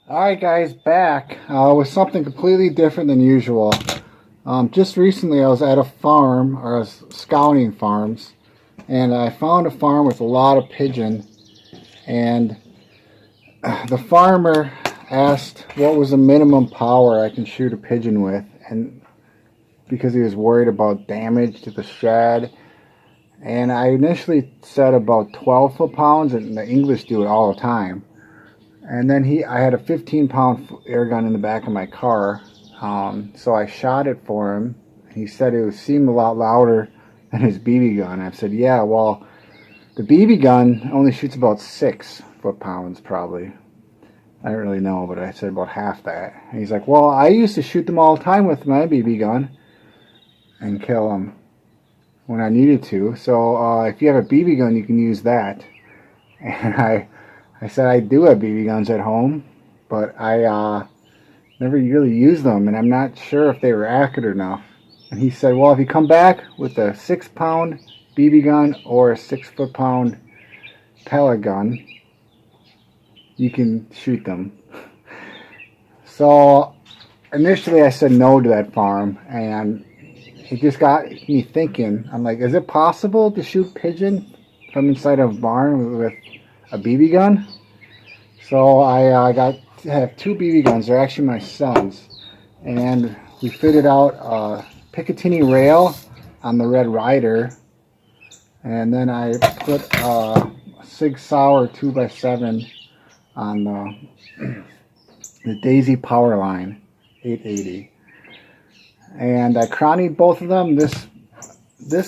Alright guys, back with something completely different than usual. Just recently I was at a farm, or I was scouting farms, and I found a farm with a lot of pigeon, and the farmer asked what was the minimum power I can shoot a pigeon with, and because he was worried about damage to the shed. And I initially said about 12 foot-pounds, and the English do it all the time. And then I had a 15-pound air gun in the back of my car, so I shot it for him. He said it seemed a lot louder than his BB gun. I said, yeah, well, the BB gun only shoots about 6 foot-pounds probably. I don't really know, but I said about half that. And he's like, well, I used to shoot them all the time with my BB gun and kill them when I needed to. So if you have a BB gun, you can use that. And I said I do have BB guns at home, but I never really used them, and I'm not sure if they were accurate enough. And he said, well, if you come back with a 6-pound BB gun or a 6-foot-pound pellet gun, you can shoot them. So initially I said no to that farm, and it just got me thinking. I'm like, is it possible to shoot pigeon from inside a barn with a BB gun? So I have 2 BB guns. They're actually my son's, and we fitted out a Picatinny rail on the red Ryder, and then I put a Sig Sauer 2x7 on the Daisy Powerline 880, and I chronied both of them. This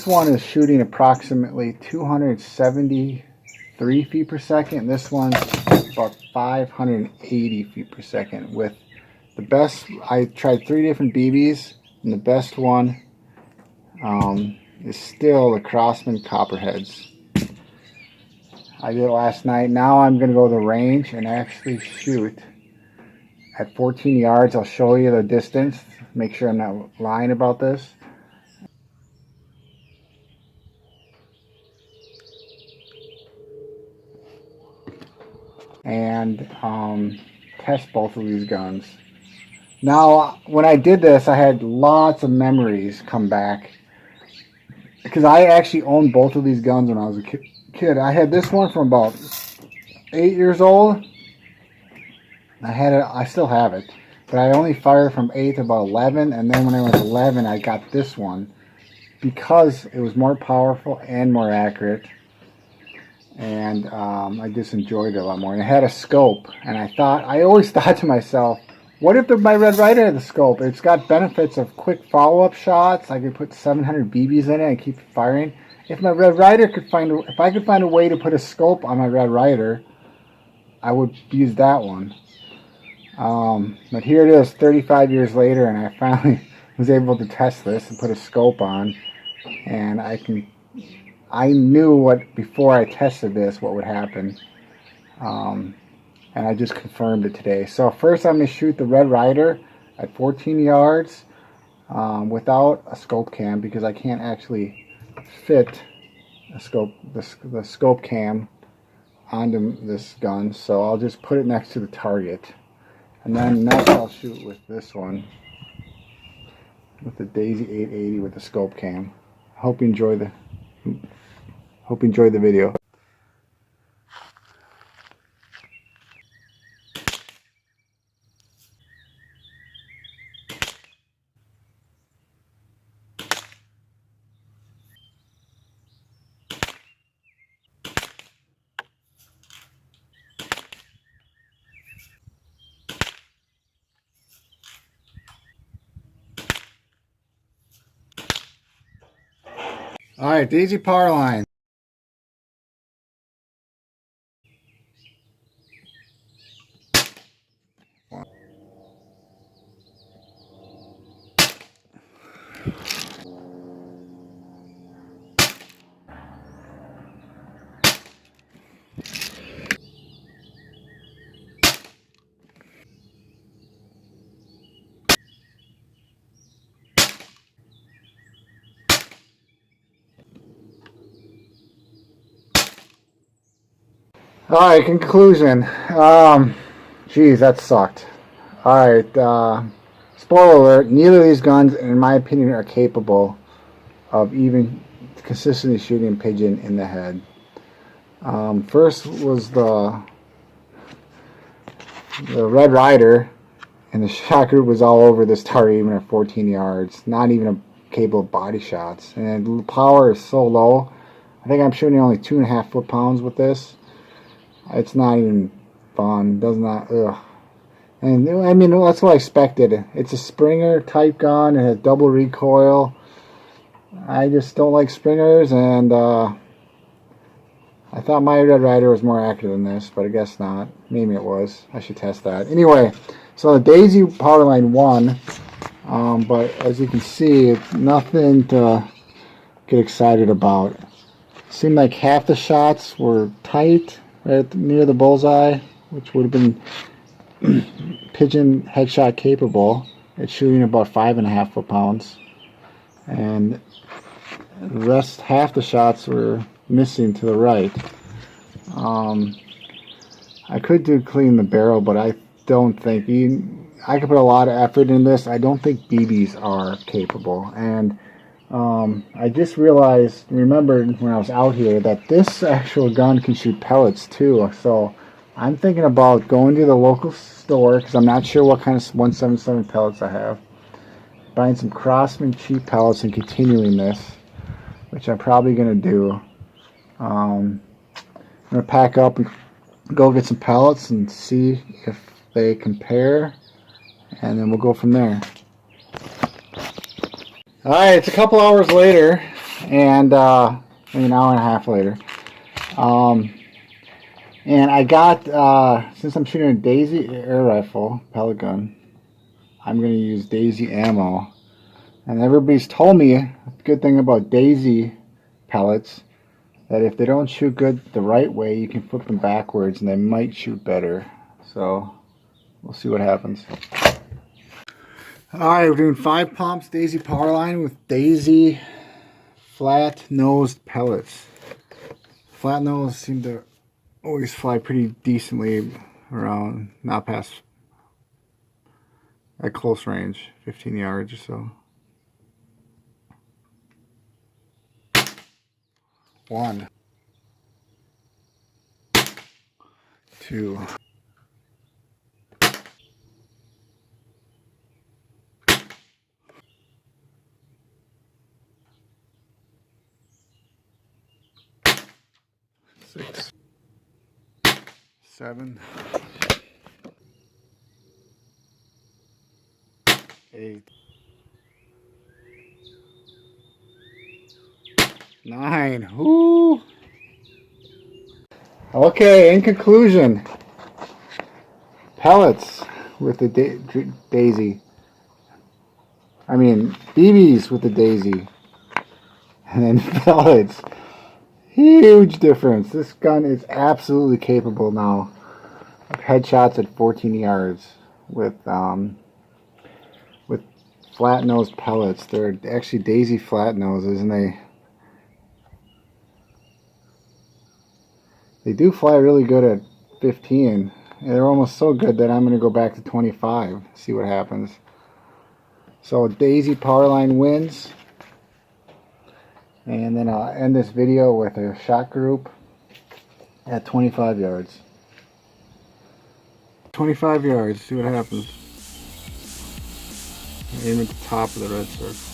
one is shooting approximately 273 feet per second. This one's about 580 feet per second. With the best, I tried 3 different BBs, and the best one is still the Crossman Copperheads. I did it last night. Now I'm going to go to the range and actually shoot at 14 yards. I'll show you the distance. Make sure I'm not lying about this. And test both of these guns. Now, when I did this, I had lots of memories come back, because I actually owned both of these guns when I was a kid. I had this one from about 8 years old. I still have it, but I only fired from 8 to about 11, and then when I was 11, I got this one because it was more powerful and more accurate. And I just enjoyed it a lot more. And it had a scope, and I always thought to myself, what if my Red Ryder had a scope? It's got benefits of quick follow-up shots. I could put 700 BBs in it and keep firing. If my Red Ryder if I could find a way to put a scope on my Red Ryder, I would use that one. But here it is, 35 years later, and I finally was able to test this and put a scope on, and I knew before I tested this what would happen, and I just confirmed it today. So first I'm going to shoot the Red Ryder at 14 yards without a scope cam, because I can't actually fit the scope cam onto this gun. So I'll just put it next to the target, and then next I'll shoot with this one, with the Daisy 880 with the scope cam. Hope you enjoy the video. Alright, Daisy Powerline. Alright, conclusion. Geez, that sucked. Alright, spoiler alert, neither of these guns, in my opinion, are capable of even consistently shooting a pigeon in the head. First was the Red Ryder, and the shot group was all over this target even at 14 yards. Not even capable of body shots. And the power is so low. I think I'm shooting only 2.5 foot-pounds with this. It's not even fun. Does not, ugh. And I mean, that's what I expected. It's a Springer type gun. It has double recoil. I just don't like Springers, and I thought my Red Ryder was more accurate than this, but I guess not. Maybe it was. I should test that. Anyway, so the Daisy Powerline won, but as you can see, it's nothing to get excited about. It seemed like half the shots were tight, right near the bullseye, which would have been pigeon headshot capable. It's shooting about 5.5 foot-pounds, and the rest, half the shots were missing to the right. I could do clean the barrel, but I don't think I could put a lot of effort in this. I don't think BBs are capable, and I just remembered when I was out here that this actual gun can shoot pellets too. So I'm thinking about going to the local store, because I'm not sure what kind of 177 pellets I have, buying some Crossman cheap pellets and continuing this, which I'm probably going to do. I'm going to pack up and go get some pellets and see if they compare, and then we'll go from there. Alright, it's a couple hours later, and maybe an hour and a half later. And I got, since I'm shooting a Daisy air rifle, pellet gun, I'm going to use Daisy ammo. And everybody's told me a good thing about Daisy pellets, that if they don't shoot good the right way, you can flip them backwards and they might shoot better. So we'll see what happens. Alright, we're doing 5 pumps Daisy Powerline with Daisy flat-nosed pellets. Flat nose seem to always fly pretty decently around, not past at close range, 15 yards or so. 1, 2, 6, 7, 8, 9. Woo! Okay, in conclusion, pellets with the Daisy. I mean, BBs with the Daisy. And then pellets. Huge difference. This gun is absolutely capable now of headshots at 14 yards with flat nose pellets. They're actually Daisy flat noses, and they do fly really good at 15. They're almost so good that I'm going to go back to 25, see what happens. So Daisy Powerline wins. And then I'll end this video with a shot group at 25 yards. 25 yards, see what happens. Aim at the top of the red circle.